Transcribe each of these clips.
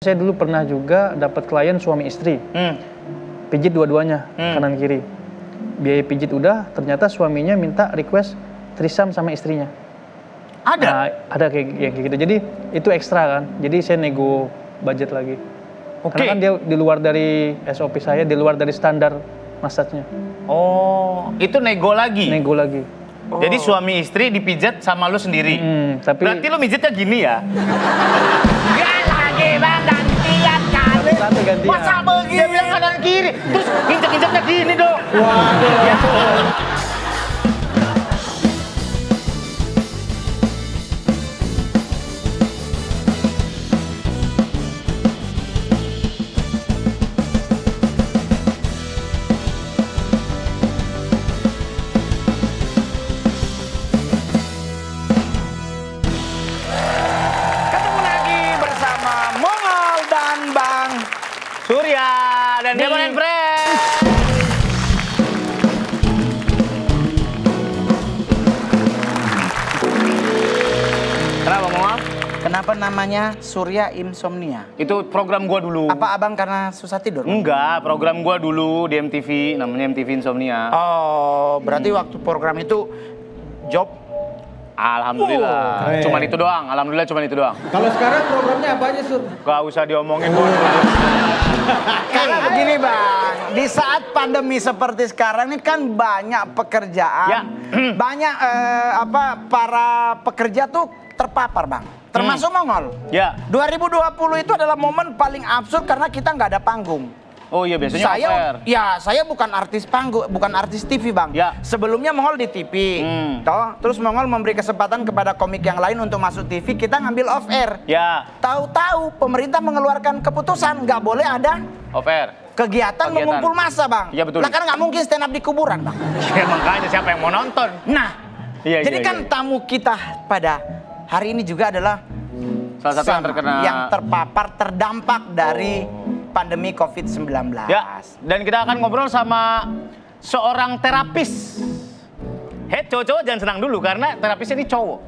Saya dulu pernah juga dapat klien suami istri, pijit dua-duanya, kanan kiri. Biaya pijit udah, ternyata suaminya minta request threesome sama istrinya. Ada? Nah, ada kayak gitu. Jadi itu ekstra kan. Jadi saya nego budget lagi. Karena kan dia di luar dari SOP saya, di luar dari standar massage-nya. Oh, itu nego lagi? Nego lagi. Oh. Jadi suami istri dipijat sama lu sendiri? Tapi berarti lu mijitnya gini ya? Gak lagi bang, gantian kali. Gantian. Masa begini? Dia bilang kanan kiri, terus injek-injeknya gini dong. Waduh. Ya. Surya dan Demon and Friends. Kenapa Mongol? Kenapa namanya Surya Insomnia? Itu program gua dulu. Apa abang karena susah tidur? Enggak, program gua dulu di MTV, namanya MTV Insomnia. Oh, berarti waktu program itu job? Alhamdulillah, cuman itu doang. Alhamdulillah cuman itu doang. Kalau sekarang programnya apa aja, Sur? Gak usah diomongin. Karena begini bang, di saat pandemi seperti sekarang ini kan banyak pekerjaan, ya. Banyak para pekerja tuh terpapar bang, termasuk Mongol. Ya. 2020 itu adalah momen paling absurd karena kita nggak ada panggung. Oh iya, biasanya saya bukan artis panggung, bukan artis TV bang. Ya. Sebelumnya Mongol di TV, terus Mongol memberi kesempatan kepada komik yang lain untuk masuk TV, kita ngambil off air. Ya. Tahu-tahu pemerintah mengeluarkan keputusan nggak boleh ada off air. Kegiatan mengumpul massa bang. Iya betul. Lah kan nggak mungkin stand up di kuburan bang. Ya makanya siapa yang mau nonton? Nah, jadi kan tamu kita pada hari ini juga adalah salah satu yang terkena, yang terpapar terdampak dari pandemi COVID-19. Ya, dan kita akan ngobrol sama seorang terapis. Cowok-cowok jangan senang dulu karena terapisnya ini cowok.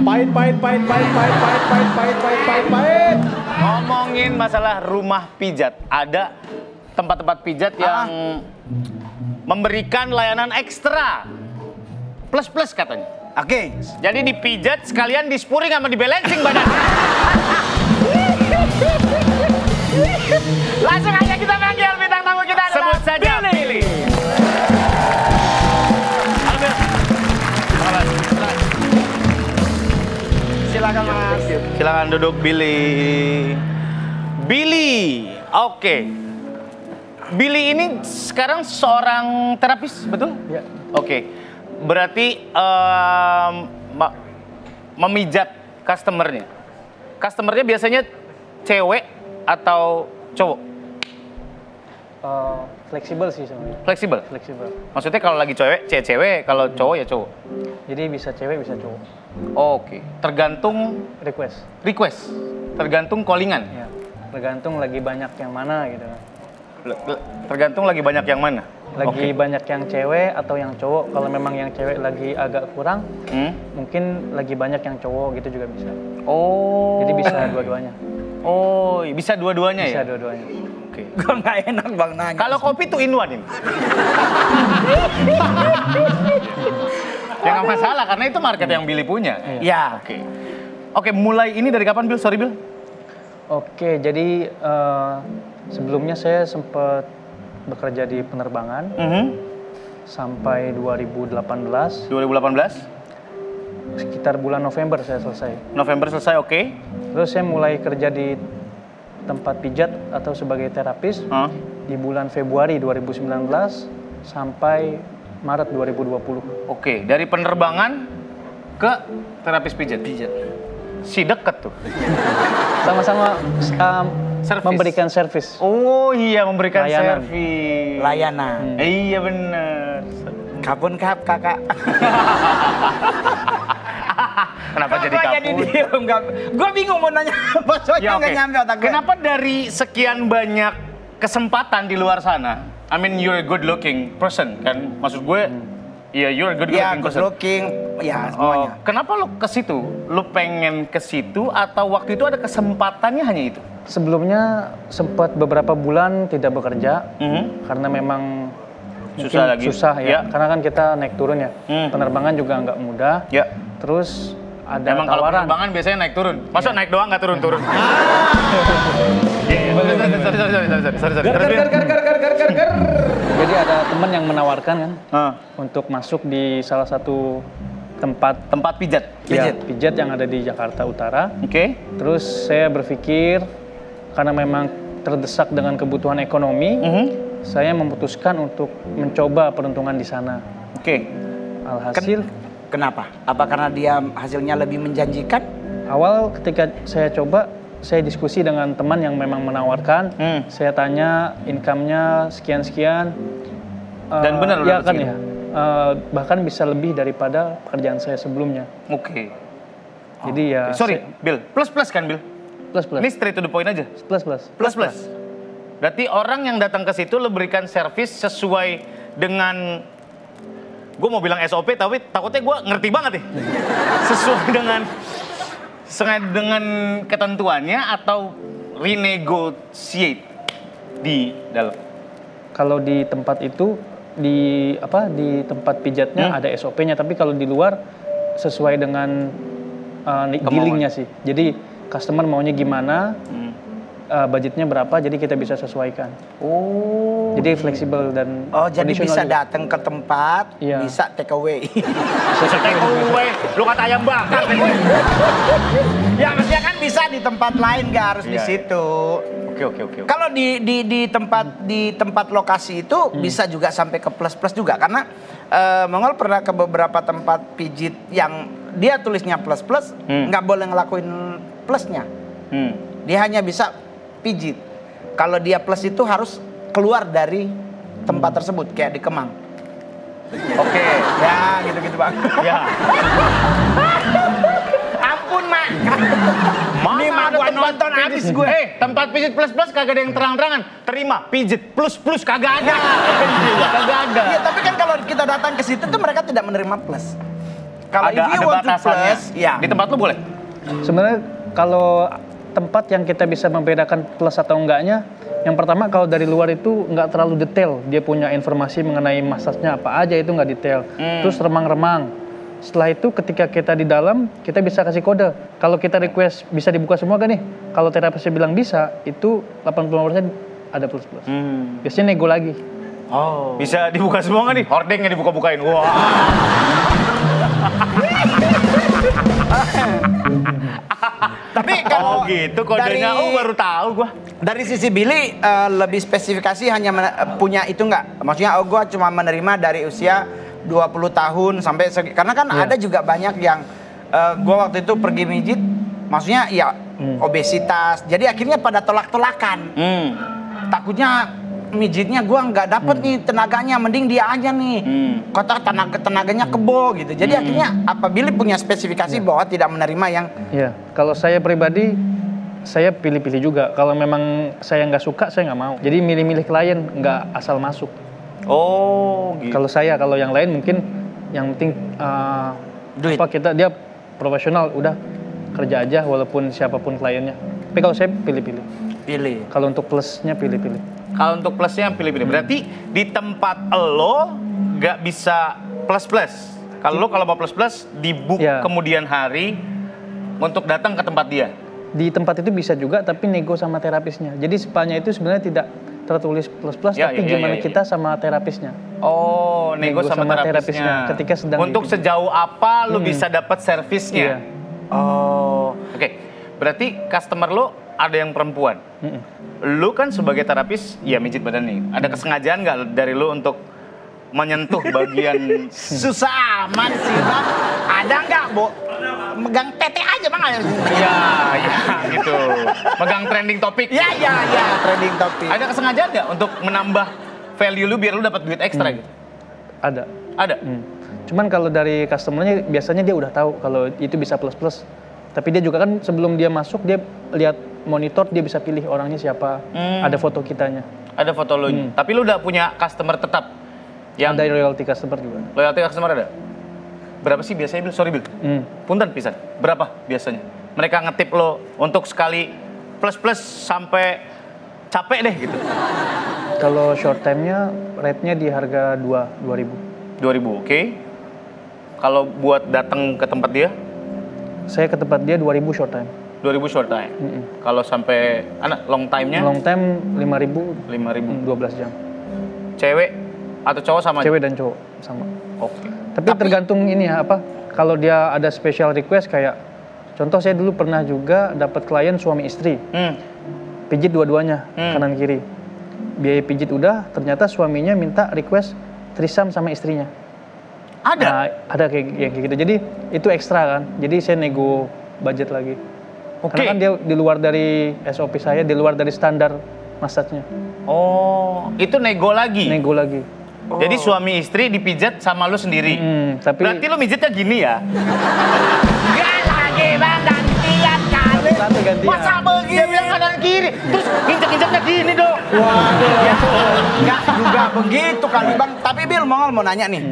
Pahit. Ngomongin masalah rumah pijat, ada tempat-tempat pijat yang memberikan layanan ekstra, plus katanya. Oke. Jadi dipijat sekalian dispuring sama dibalancing badan. Langsung aja kita panggil bintang tamu kita adalah sebut saja Billy. Halo Bill. Silakan Mas. Silakan duduk Billy. Oke. Billy ini sekarang seorang terapis, betul? Ya. Oke. Berarti memijat customernya. Customernya biasanya cewek atau cowok? Fleksibel sih sebenarnya. Fleksibel? Fleksibel. Maksudnya kalau lagi cewek, kalau cowok ya cowok? Jadi bisa cewek, bisa cowok. Oke. Tergantung request? Tergantung callingan? Ya. Tergantung lagi banyak yang mana gitu. Tergantung lagi banyak yang mana? Lagi banyak yang cewek atau yang cowok. Kalau memang yang cewek lagi agak kurang, mungkin lagi banyak yang cowok gitu juga bisa. Oh. Jadi bisa dua-duanya. Oh, bisa dua-duanya ya? Bisa dua-duanya. Oke. Gue nggak enak bang nanya. Kalau kopi tuh in one ini. Ya nggak masalah karena itu market yang Billy punya. Ya. Oke, mulai ini dari kapan Bill? Sorry Bill. Oke, jadi sebelumnya saya sempat bekerja di penerbangan sampai 2018. 2018? Sekitar bulan November saya selesai. November selesai, oke. Terus saya mulai kerja di tempat pijat atau sebagai terapis di bulan Februari 2019 sampai Maret 2020. Oke, dari penerbangan ke terapis pijat. Si deket tuh. Sama-sama memberikan servis. Oh iya, memberikan layanan. servis. Layanan. Iya bener. Kapun kakak. Kenapa jadi kapun? Gue bingung mau nanya apa, soalnya nggak nyampe otak gue. Kenapa dari sekian banyak kesempatan di luar sana, I mean you're a good looking person kan, maksud gue Iya, you're good Ya, looking good person. looking, ya semuanya. Kenapa lu ke situ? Lu pengen ke situ atau waktu itu ada kesempatannya hanya itu? Sebelumnya sempat beberapa bulan tidak bekerja karena memang Susah lagi. susah ya. Ya. Karena kan kita naik turun ya. Penerbangan juga nggak mudah. Ya. Terus ada Emang kalau tawaran. penerbangan biasanya naik turun. Masa naik doang nggak turun-turun? Sorry. Gar. Jadi ada teman yang menawarkan kan untuk masuk di salah satu tempat Tempat pijat. pijat yang ada di Jakarta Utara. Oke. Terus saya berpikir karena memang terdesak dengan kebutuhan ekonomi, saya memutuskan untuk mencoba peruntungan di sana. Oke. Alhasil Kenapa? Apa karena dia hasilnya lebih menjanjikan? awal ketika saya coba, saya diskusi dengan teman yang memang menawarkan. Saya tanya income-nya sekian-sekian. Dan benar ya udah kan segitu? ya. Bahkan bisa lebih daripada pekerjaan saya sebelumnya. Oke. Jadi ya Sorry, Bill. Plus kan, Bill? plus. Ini straight to the point aja. Plus. Plus. Berarti orang yang datang ke situ lo berikan servis sesuai dengan, gue mau bilang SOP tapi takutnya gue ngerti banget nih. Sesuai dengan ketentuannya atau renegotiate di dalam. Kalau di tempat itu di tempat pijatnya ada SOP-nya, tapi kalau di luar sesuai dengan dealingnya sih. Jadi customer maunya gimana, budgetnya berapa, jadi kita bisa sesuaikan. Oh. Jadi fleksibel dan Oh, jadi conditional bisa juga. datang ke tempat, Iya. bisa take away. Bisa take away, lu kata ayam bakar take away. Ya maksudnya kan bisa di tempat lain, gak harus di Iya. situ. Oke. Kalau di tempat lokasi itu bisa juga sampai ke plus juga, karena Mongol pernah ke beberapa tempat pijit yang dia tulisnya plus nggak boleh ngelakuin plusnya. Dia hanya bisa pijit. Kalau dia plus itu harus keluar dari tempat tersebut, kayak di Kemang. Oke. Ya gitu Bang. Ya. Ampun Mak. Mana Nih Mak, ada gua tempat nonton pijit? habis gue. Tempat pijit plus kagak ada yang terang-terangan. Terima pijit plus kagak ada. Kagak ada. Iya, tapi kan kalau kita datang ke situ tuh mereka tidak menerima plus. Kalau Ada if you want to batasannya. plus, ya. Di tempat lu boleh? Sebenarnya kalau tempat yang kita bisa membedakan plus atau enggaknya, yang pertama kalau dari luar itu nggak terlalu detail. Dia punya informasi mengenai massage-nya apa aja, itu nggak detail. Terus remang-remang. Setelah itu ketika kita di dalam, kita bisa kasih kode. Kalau kita request bisa dibuka semua kan nih? Kalau terapisnya bilang bisa, itu 80% ada plus. Biasanya nego lagi. Oh. Bisa dibuka semua nggak nih? Hordengnya dibuka-bukain. Wah. Tapi kalau gitu kodenya. Baru tahu gua. Dari sisi Billy lebih spesifikasi hanya punya itu nggak? Maksudnya gua cuma menerima dari usia 20 tahun sampai karena kan ada juga banyak yang gua waktu itu pergi mijit, maksudnya ya obesitas. Jadi akhirnya pada tolak-tolakan. Takutnya mijitnya gua nggak dapet nih tenaganya, mending dia aja nih. Kota tenaganya kebo gitu. Jadi akhirnya apa Billy punya spesifikasi bahwa tidak menerima yang Iya, kalau saya pribadi, saya pilih-pilih juga. Kalau memang saya nggak suka, saya nggak mau. Jadi milih-milih klien, nggak asal masuk. Oh, gitu. Kalau yang lain mungkin yang penting Duit. dia profesional, udah kerja aja walaupun siapapun kliennya. Tapi kalau saya pilih-pilih. pilih. Kalau untuk plusnya pilih-pilih. Kalau untuk plusnya pilih-pilih. Berarti di tempat lo nggak bisa plus. Kalau mau plus dibook Ya. kemudian hari untuk datang ke tempat dia. Di tempat itu bisa juga, tapi nego sama terapisnya. Jadi spanya itu sebenarnya tidak tertulis plus, Ya, tapi ya, gimana ya. kita sama terapisnya. Oh, nego sama terapisnya. ketika sedang untuk di- sejauh apa lu bisa dapat servisnya? Iya. Oh. Oke. Berarti customer lo ada yang perempuan. Lu kan sebagai terapis, ya mijit badan nih. Ada kesengajaan nggak dari lu untuk menyentuh bagian Susah amat sih Bang. Ada nggak, Bo? Megang tete aja Bang. ya gitu. Megang trending topik. Ya, trending topik. Ada kesengajaan nggak untuk menambah value lu biar lu dapat duit ekstra gitu? Ada. Ada. Cuman kalau dari customernya biasanya dia udah tahu kalau itu bisa plus. Tapi dia juga kan sebelum dia masuk dia lihat monitor, dia bisa pilih orangnya siapa. Ada foto kitanya. Ada foto lu. Tapi lu udah punya customer tetap Yang Ada royalty customer juga. loyalty customer ada? Berapa sih biasanya, Bil? Sorry, Bil. Punten pisan. Berapa biasanya? Mereka ngetip lo untuk sekali plus-plus sampai capek deh gitu. Kalau short time-nya rate-nya di harga 2.000. 2.000, oke. Kalau buat datang ke tempat dia, Saya ke tempat dia 2.000 short time. 2.000 short time. Kalau sampai long time-nya Long time 5.000, 5.000. 12 jam. Cewek atau cowok sama? Cewek dan cowok sama. Oke. Tapi tergantung ini ya, apa? Kalau dia ada special request kayak contoh saya dulu pernah juga dapat klien suami istri. Pijit dua-duanya, kanan kiri. Biaya pijit udah, ternyata suaminya minta request threesome sama istrinya. Ada? Nah, ada kayak gitu. Jadi itu ekstra kan. Jadi saya nego budget lagi. Oke. Karena kan dia di luar dari SOP saya, di luar dari standar massage-nya. Oh, itu nego lagi? Nego lagi. Jadi suami istri dipijat sama lu sendiri? Tapi Berarti lu mijitnya gini ya? Gak lagi bang, gantian kali. satu gantian. Masa begini? Dia bilang kanan kiri, terus injek-injeknya gini dong. Waduh, nggak juga begitu kali bang. Tapi Bil, mau nanya nih.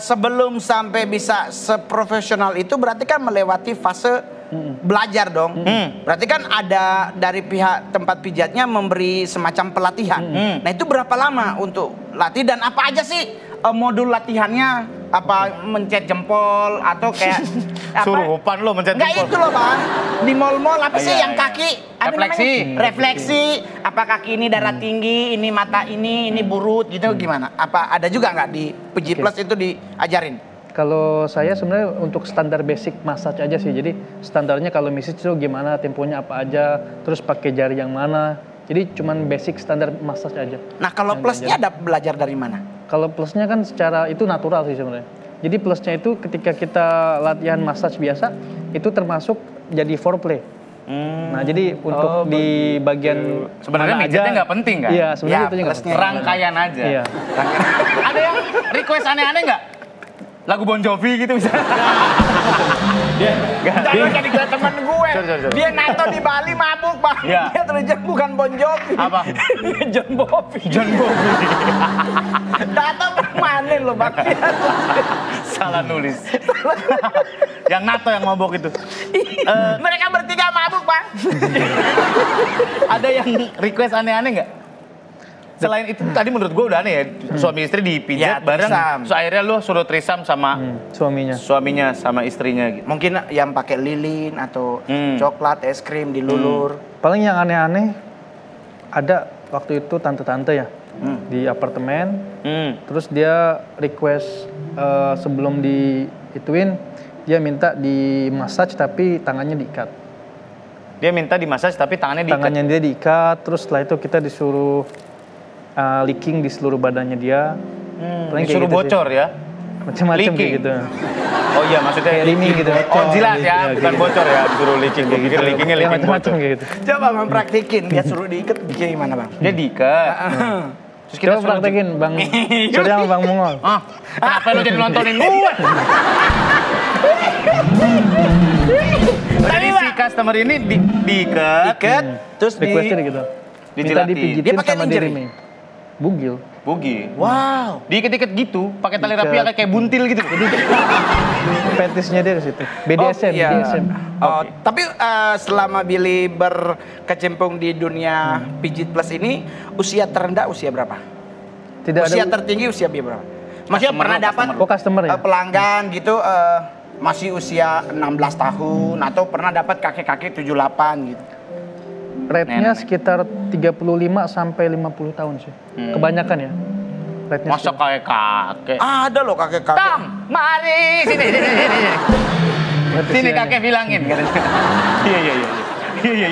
Sebelum sampai bisa seprofesional itu berarti kan melewati fase belajar dong. Berarti kan ada dari pihak tempat pijatnya memberi semacam pelatihan. Nah itu berapa lama untuk latih dan apa aja sih modul latihannya? Apa mencet jempol atau kayak Surupan lo mencet Enggak jempol. itu loh bang, di mall-mall apa sih Iya, yang iya. kaki ada Refleksi. namanya? Refleksi, apa kaki ini darah tinggi, ini mata ini burut gitu gimana? Apa ada juga nggak di Pijit Plus itu diajarin? Kalau saya sebenarnya untuk standar basic massage aja sih. Jadi standarnya kalau massage itu gimana, temponya apa aja, terus pakai jari yang mana. Jadi cuman basic standar massage aja. Nah kalau Yang plusnya ada belajar dari mana? Kalau plusnya kan secara itu natural sih sebenarnya. Jadi plusnya itu ketika kita latihan massage biasa, itu termasuk jadi foreplay. Nah jadi untuk di bagian Sebenarnya mana mijitnya aja- nggak penting kan? Iya sebenarnya Ya, itu nggak plusnya. penting. Rangkaian aja. Iya. Ada yang request aneh-aneh nggak? Lagu Bon Jovi gitu misalnya? Jangan jadi kayak temen gue. Sorry. Dia nato di Bali mabuk bang. Iya. Dia terjun bukan Bon Jovi. Apa? John Bobby. John Bobby. Nato permanen loh bang. Salah nulis. Yang NATO yang mabok itu. Mereka bertiga mabuk bang. Ada yang request aneh-aneh nggak? Selain itu tadi menurut gue udah aneh ya. Suami istri dipijat Ya, bareng. threesome. So akhirnya lu suruh trisam sama Suaminya. sama istrinya gitu. Mungkin yang pakai lilin atau coklat, es krim dilulur. Paling yang aneh-aneh ada waktu itu tante-tante ya di apartemen. Terus dia request sebelum diituin dia minta di massage tapi tangannya diikat. Dia minta dimasaj tapi tangannya diikat. Tangannya dia diikat. Terus setelah itu kita disuruh licking di seluruh badannya dia. Paling kayak Disuruh gitu sih. bocor ya. Macam-macam kayak Licking. gitu. Oh iya maksudnya Kayak licking licking gitu. Oh jilat ya, Iya, bukan gitu. bocor ya. Disuruh licking. Gue pikir lickingnya Ya, licking macam-macam bocor. kayak gitu. Coba bang praktikin, dia suruh diikat gimana bang? Dia diikat. Terus kita Coba praktekin Bang. Sorry sama Bang Mongol. Ah, kenapa lu jadi nontonin gue? Jadi si customer ini diikat, Terus Requestnya gitu. Minta Dijilatin. dipijitin Dia pakai sama lingerie? diri bugil. bugi. wow. Diikat-ikat gitu, pakai tali rapi Diikat. kayak buntil gitu. Fetisnya dia ke situ. BDSM, iya. BDSM. Oh, tapi selama Billy berkecimpung di dunia Pijit Plus ini, usia terendah usia berapa? Tidak Usia ada tertinggi usia berapa? Maksudnya Customer pernah lo, dapat customer ya? pelanggan gitu masih usia 16 tahun atau pernah dapat kakek-kakek 78 gitu. rate-nya Nenek. sekitar 35 sampai 50 tahun sih. Kebanyakan ya. Rate-nya Masa kayak kakek. Ada loh kakek-kakek. Tam, mari sini. Sini kakek bilangin. Iya.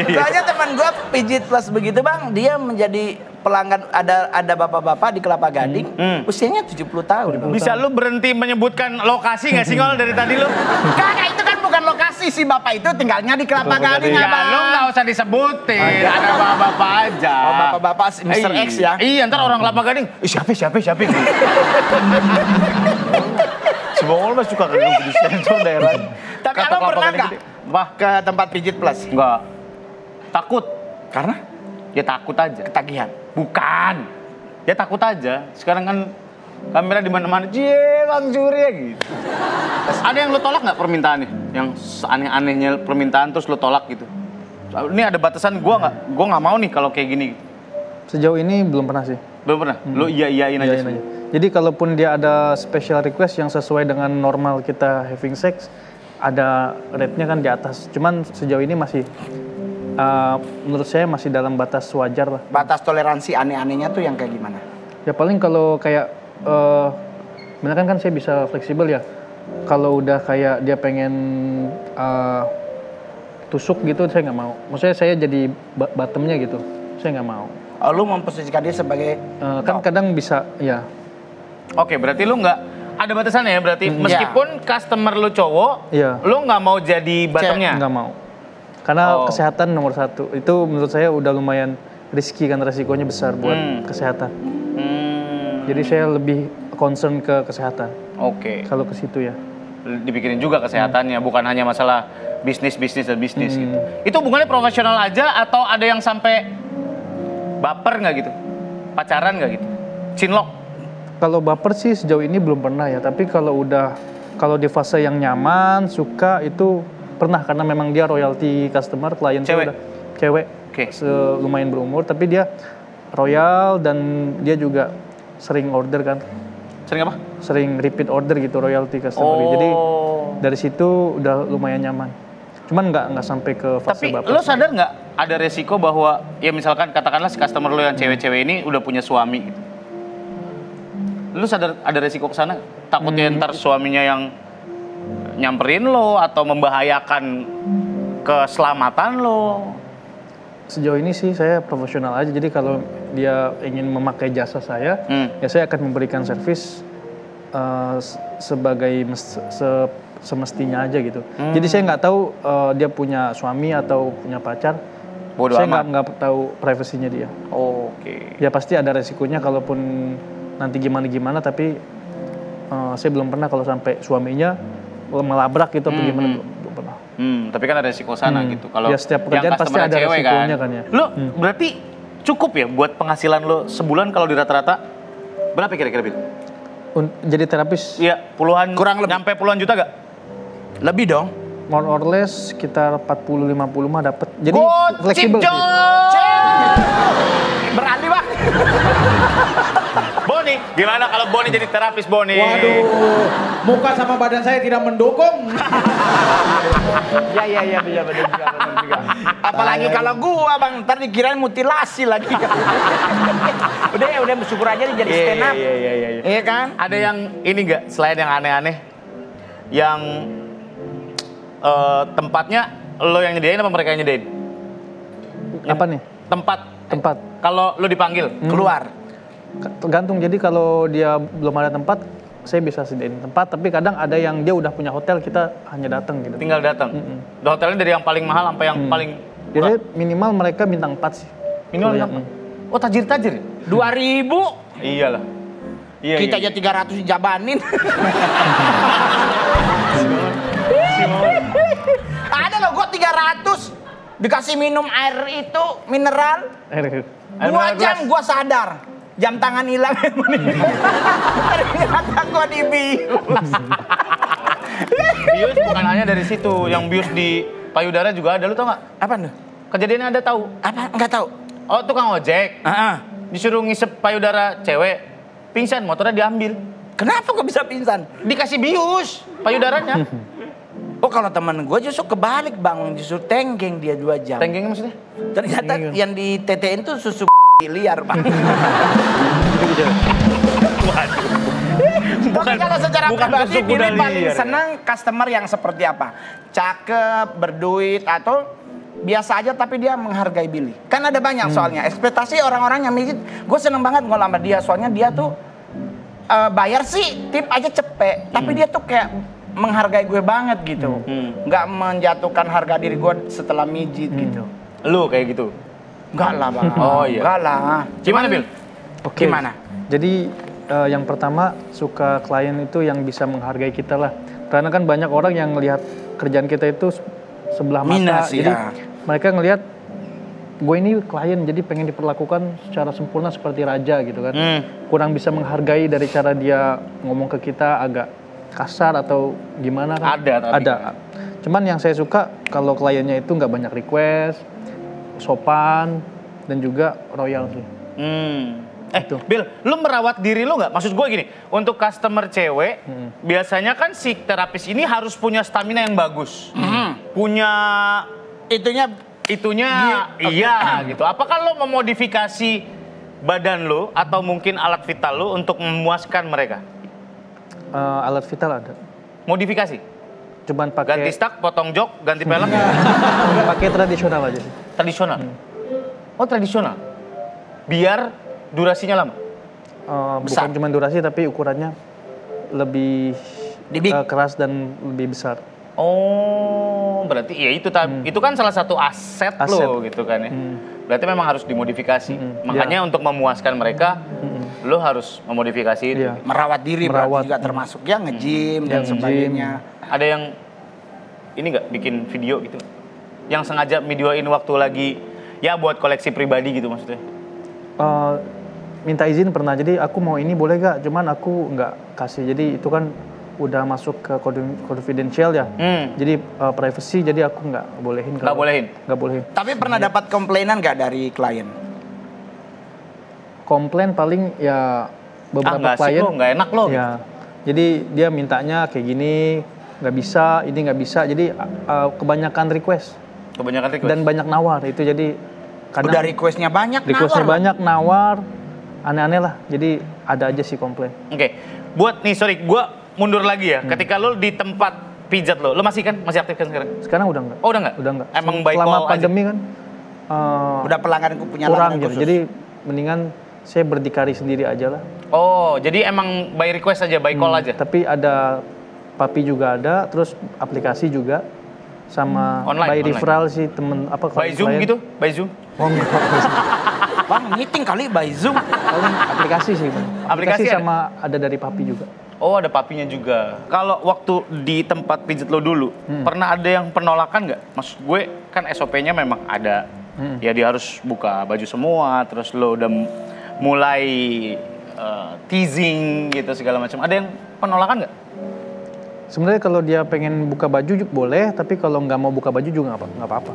Soalnya teman gue Pijit Plus begitu bang, dia menjadi pelanggan ada bapak-bapak di Kelapa Gading, usianya 70 tahun. Bang. Bisa lu berhenti menyebutkan lokasi nggak sih Ngol dari tadi lu? Kakak itu kan bukan lokasi si bapak itu tinggalnya di Kelapa Gading Ya, abang. lu nggak usah disebutin, ada bapak-bapak aja. Oh, bapak-bapak Mr. X ya? Iya, ntar orang Kelapa Gading, siapa? Semua orang masih suka kayak gitu, sensor daerah. Tapi Kata abang Kelapa pernah Gading nggak gede. Wah, ke tempat Pijit Plus? enggak. Takut. Karena Ya takut aja. ketagihan. Bukan. Ya takut aja. Sekarang kan Kamera di mana-mana, cie Bang Surya gitu. Ada yang lo tolak nggak permintaannya? Yang aneh-anehnya permintaan terus lo tolak gitu? Ini ada batasan, gue nggak mau nih kalau kayak gini. Sejauh ini belum pernah sih. Belum pernah? Lo iyain aja sih? Jadi kalaupun dia ada special request yang sesuai dengan normal kita having sex, ada rate-nya kan di atas. Cuman sejauh ini masih, menurut saya masih dalam batas wajar lah. Batas toleransi aneh-anehnya tuh yang kayak gimana? Ya paling kalau kayak, bener kan saya bisa fleksibel ya. Kalau udah kayak dia pengen tusuk gitu, saya nggak mau. Maksudnya saya jadi bottomnya gitu, saya nggak mau. Oh, lu memposisikan dia sebagai kan kadang bisa, ya. Oke, berarti lu nggak ada batasannya ya berarti. Meskipun customer lu cowok, lu nggak mau jadi bottomnya? Nggak mau. Karena kesehatan nomor satu. Itu menurut saya udah lumayan risky kan, resikonya besar buat kesehatan. Jadi saya lebih concern ke kesehatan. Oke. Kalau ke situ ya. Dipikirin juga kesehatannya, bukan hanya masalah bisnis gitu. Itu hubungannya profesional aja atau ada yang sampai baper nggak gitu? Pacaran nggak gitu? Cinlok? Kalau baper sih sejauh ini belum pernah ya. Tapi kalau di fase yang nyaman, suka itu pernah karena memang dia royalty customer, klien cewek. Cewek. Lumayan berumur tapi dia royal dan dia juga sering order kan. Sering apa? Sering repeat order gitu, royalty customer. Jadi dari situ udah lumayan nyaman. Cuman nggak sampai ke fase baper. Tapi lo sadar nggak ada resiko bahwa ya misalkan katakanlah si customer lo yang cewek-cewek ini udah punya suami gitu. Lo sadar ada resiko ke sana? Takutnya ntar suaminya yang nyamperin lo atau membahayakan keselamatan lo? Sejauh ini sih saya profesional aja. Jadi kalau dia ingin memakai jasa saya, ya saya akan memberikan servis sebagai semestinya aja gitu. Jadi saya nggak tahu dia punya suami atau punya pacar. Bodoh saya amat. nggak tahu privasinya dia. Oke. Ya pasti ada resikonya kalaupun nanti gimana, tapi saya belum pernah kalau sampai suaminya melabrak gitu atau gimana, belum pernah. Tapi kan ada resiko sana gitu. Kalau ya setiap pekerjaan pasti ada resikonya kan ya. Lo berarti cukup ya buat penghasilan lo sebulan kalau di rata-rata berapa kira-kira Bil? Jadi terapis? Iya, puluhan, kurang lebih. nyampe puluhan juta gak? Lebih dong. More or less sekitar 40-50 mah dapat. Jadi fleksibel sih. Berani Bang. Boni, gimana kalau Boni jadi terapis Boni? Waduh, muka sama badan saya tidak mendukung. Ya, benar juga. Apalagi kalau gua Bang, ntar dikirain mutilasi lagi. udah bersyukur aja nih jadi stand up. Iya. Iya kan? Ada yang ini nggak selain yang aneh-aneh, yang tempatnya lo yang nyediain apa mereka yang nyediain? Apa nih? Tempat. Kalau lo dipanggil Keluar. Tergantung. Jadi kalau dia belum ada tempat, saya bisa sediain tempat. Tapi kadang ada yang dia udah punya hotel, kita hanya datang gitu. Tinggal datang. Udah hotelnya dari yang paling mahal sampai yang paling Biasanya minimal mereka bintang 4 sih. minimal bintang 4. Oh tajir. 2.000. Iyalah. Iya. Kita aja 300 dijabanin. Ada loh gua 300 dikasih minum air itu mineral. 2 jam gua sadar. Jam tangan hilang. Ternyata gua dibius. Bius bukan hanya dari situ, yang bius di payudara juga ada, lu tau gak? Apa tuh? Kejadiannya ada tahu? Apa? Enggak tahu. Oh tukang ojek, disuruh ngisep payudara cewek, pingsan, motornya diambil. Kenapa kok bisa pingsan? Dikasih bius payudaranya. Oh kalau teman gue justru kebalik Bang, justru tenggeng dia 2 jam. Tenggengnya maksudnya? Ternyata yang di TTN tuh susu liar Bang. Tapi kalau secara pribadi Billy paling senang customer yang seperti apa? Cakep, berduit, atau biasa aja tapi dia menghargai Billy. Kan ada banyak soalnya. Ekspektasi orang-orang yang mijit, gue seneng banget ngolah sama dia. Soalnya dia tuh bayar sih tip aja cepet. Tapi dia tuh kayak menghargai gue banget gitu. Nggak menjatuhkan harga diri gue setelah mijit gitu. Lu kayak gitu? Enggak lah Bang. Oh iya. Enggak lah. Gimana Bil? Oke. Gimana? Jadi yang pertama suka klien itu yang bisa menghargai kita lah. Karena kan banyak orang yang melihat kerjaan kita itu sebelah mata. Minus, jadi ya. mereka ngelihat gue ini klien jadi pengen diperlakukan secara sempurna seperti raja gitu kan. Kurang bisa menghargai dari cara dia ngomong ke kita agak kasar atau gimana kan. Ada. Cuman yang saya suka kalau kliennya itu nggak banyak request, sopan, dan juga royal sih. Bill, lu merawat diri lu nggak? Maksud gue gini, untuk customer cewek, biasanya kan si terapis ini harus punya stamina yang bagus. Punya itunya iya gitu. Apakah lo memodifikasi badan lo atau mungkin alat vital lo untuk memuaskan mereka? Alat vital ada. Modifikasi? Cuman pakai ganti stak, potong jok, ganti pelek? Pakai tradisional aja sih. Tradisional? Oh tradisional? Biar durasinya lama? Bukan cuma durasi tapi ukurannya lebih keras dan lebih besar. Oh, berarti ya itu kan salah satu aset lo gitu kan ya. Berarti memang harus dimodifikasi. Makanya untuk memuaskan mereka, lo harus memodifikasi itu. Iya. Merawat diri berarti juga termasuk ya nge-gym dan sebagainya. Ada yang ini nggak bikin video gitu? Yang sengaja videoin waktu lagi ya buat koleksi pribadi gitu maksudnya? Minta izin pernah. Jadi aku mau ini boleh gak? Cuman aku nggak kasih. Jadi itu kan udah masuk ke confidential ya. Jadi privacy, jadi aku nggak bolehin. Nggak bolehin? Nggak bolehin. Tapi pernah dapat komplainan nggak dari klien? Komplain paling ya beberapa klien. Nggak enak loh. Ya. Jadi dia mintanya kayak gini, nggak bisa, ini nggak bisa. Jadi kebanyakan request. Kebanyakan request? Dan banyak nawar. Itu jadi kadang udah requestnya banyak, requestnya banyak, nawar. Aneh-aneh lah. Jadi ada aja sih komplain. Oke. Buat nih, sorry, gue mundur lagi ya. Ketika lo di tempat pijat lo masih aktif kan sekarang? Sekarang udah enggak. Oh udah enggak? Udah enggak. Emang by selama call pandemi aja? Kan udah pelangganku punya kurang langganan gitu. khusus. Jadi mendingan saya berdikari sendiri aja lah. Oh jadi emang by request aja, by call aja? Tapi ada Papi juga ada, terus aplikasi juga sama by referral sih temen apa by Zoom gitu? By Zoom? Oh enggak. Bang, meeting kali by Zoom. Paling aplikasi sih, Bang. Aplikasi sama ada dari Papi juga. Oh, ada papinya juga. Kalau waktu di tempat pijat lo dulu, pernah ada yang penolakan nggak? Maksud gue, kan SOP-nya memang ada. Ya dia harus buka baju semua, terus lo udah mulai teasing gitu segala macam. Ada yang penolakan nggak? Sebenarnya kalau dia pengen buka baju boleh, tapi kalau nggak mau buka baju juga nggak apa-apa.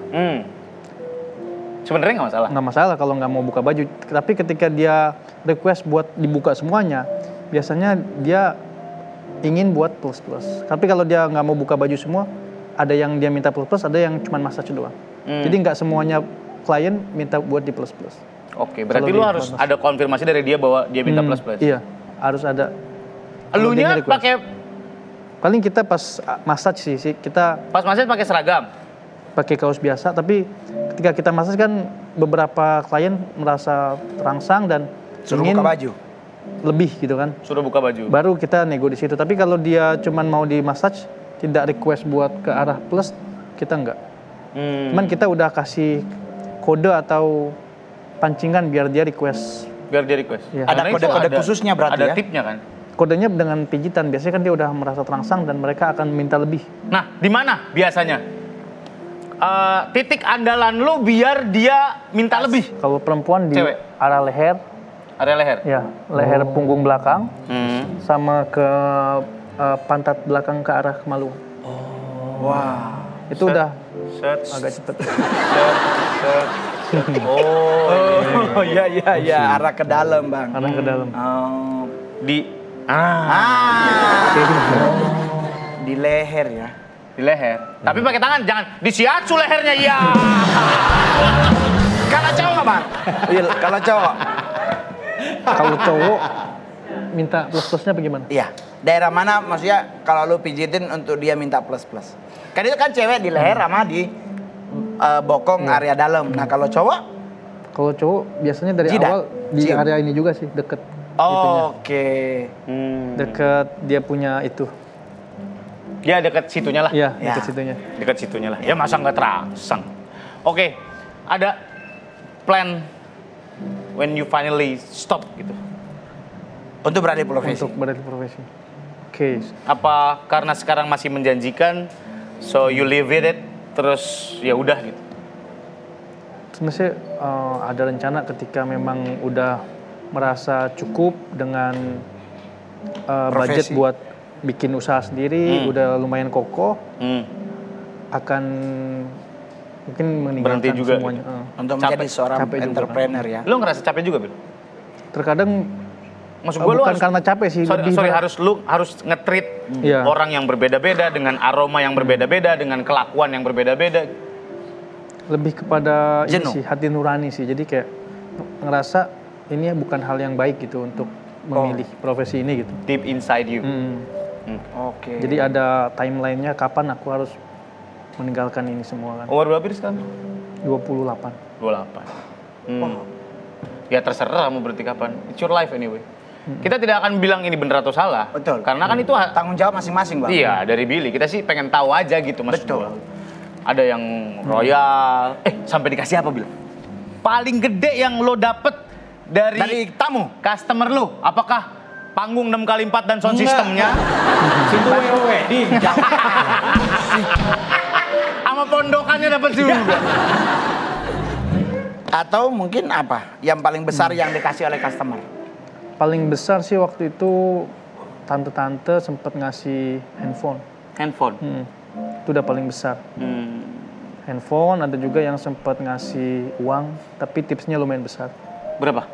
Sebenarnya nggak masalah? Nggak masalah kalau nggak mau buka baju. Tapi ketika dia request buat dibuka semuanya, biasanya dia ingin buat plus-plus. Tapi kalau dia nggak mau buka baju semua, ada yang dia minta plus-plus, ada yang cuma massage doang. Jadi nggak semuanya klien minta buat di plus-plus. Oke, berarti lu harus ada konfirmasi dari dia bahwa dia minta plus-plus? Iya, harus ada. Elunya pakai? Paling kita pas massage sih kita... Pas massage pakai seragam? Pakai kaos biasa, tapi ketika kita massage kan beberapa klien merasa terangsang dan suruh ingin... buka baju? Lebih gitu kan. Suruh buka baju. Baru kita nego di situ. Tapi kalau dia cuman mau di massage, tidak request buat ke arah plus, kita enggak. Cuman kita udah kasih kode atau pancingan biar dia request. Biar dia request. Ya. Ada kode-kode khususnya berarti ada ya? Ada tipnya kan? Kodenya dengan pijitan. Biasanya kan dia udah merasa terangsang dan mereka akan minta lebih. Nah, di mana biasanya? Titik andalan lu biar dia minta lebih? Kalau perempuan di arah leher. Area leher? Ya, leher punggung belakang sama ke pantat belakang ke arah kemaluan. Wah. Itu udah agak cepet. Oh, iya, arah ke dalam, Bang. Arah ke dalam. Oh. Di leher ya. Di leher. Tapi pakai tangan, jangan disiacu lehernya ya. Kalau cowok, Bang? Iya, kalau cowok. Kalau cowok minta plus-plusnya bagaimana? Iya. Daerah mana maksudnya kalau lu pijitin untuk dia minta plus-plus? Kan itu kan cewek di leher sama di bokong area dalam. Nah, kalau cowok? Kalau cowok biasanya dari Jidat. awal di area ini juga sih, deket. Oke. Deket dia punya itu. Dia deket situnya lah. Iya, deket situnya. Deket situnya lah. Ya masa nggak terangsang. Oke, ada plan when you finally stop gitu. Untuk beralih profesi. Untuk beralih profesi. Oke. Apa karena sekarang masih menjanjikan, so you live with it, terus ya udah gitu? sebenarnya ada rencana ketika memang udah merasa cukup dengan budget Profesi. buat bikin usaha sendiri, udah lumayan kokoh, akan mungkin meninggalkan Berhenti juga semuanya. Untuk menjadi Capek. seorang Capek juga, entrepreneur ya. Lu ngerasa capek juga, Bil? Terkadang Maksud gue lu bukan harus, karena capek sih, sorry, lebih harus nge-treat Iya. orang yang berbeda-beda dengan aroma yang berbeda-beda dengan kelakuan yang berbeda-beda. lebih kepada ini Jenuh. sih, hati nurani sih. Jadi kayak ngerasa ini bukan hal yang baik gitu untuk memilih profesi ini gitu. Deep inside you. Oke. Jadi ada timelinenya kapan aku harus meninggalkan ini semua kan. Umur berapa Bil sekarang? 28. 28. Ya terserah mau berhenti kapan. It's your life anyway. Kita tidak akan bilang ini benar atau salah. Betul. Karena kan itu Tanggung jawab masing-masing, Bang. iya dari Billy. Kita sih pengen tahu aja gitu maksud Betul. gua. Ada yang royal. Sampai dikasih apa Bil? Paling gede yang lo dapet dari tamu. customer lo, apakah panggung 6x4 dan sound Enggak. systemnya? Situ wedding. Sama pondokannya dapat juga. Atau mungkin apa? Yang paling besar yang dikasih oleh customer? Paling besar sih waktu itu tante-tante sempat ngasih handphone. Handphone. Itu udah paling besar. Handphone, ada juga yang sempat ngasih uang, tapi tipsnya lumayan besar. Berapa?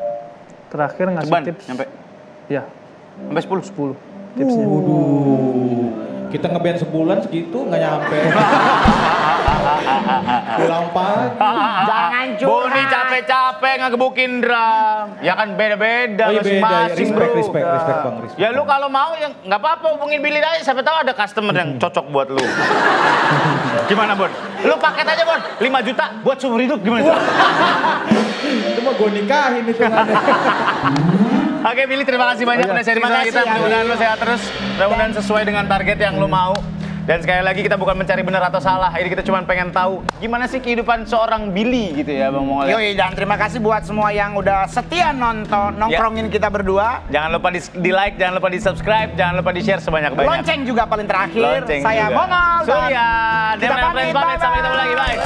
Terakhir ngasih Ceban, tips. nyampe? Ya, Sampai 10? 10 tipsnya. Kita ngeband sebulan segitu nggak nyampe. Pulang pagi. Jangan Boni capek-capek ngegebukin drum. Ya kan beda-beda Oh iya beda, ya. masing-masing bro. Respect bang. Respect. Ya lu kalau mau ya nggak apa-apa hubungin Billy aja. Siapa tahu ada customer yang cocok buat lu. Gimana Bon? Lu paket aja Bon, 5 juta buat seumur hidup gimana? Itu mah gue nikahin itu mana. Oke Billy, terima kasih banyak udah sharing sama kita. Mudah-mudahan lu sehat terus. Mudah-mudahan sesuai dengan target yang lu mau. Dan sekali lagi kita bukan mencari benar atau salah. Ini kita cuma pengen tahu gimana sih kehidupan seorang Billy gitu ya Bang Mongol. Yoi, dan terima kasih buat semua yang udah setia nongkrongin kita berdua. Jangan lupa di like, jangan lupa di subscribe, jangan lupa di share sebanyak-banyak. Lonceng juga paling terakhir. Lonceng Saya juga. Mongol dan Surya. kita Pamit. Sampai ketemu lagi. Bye.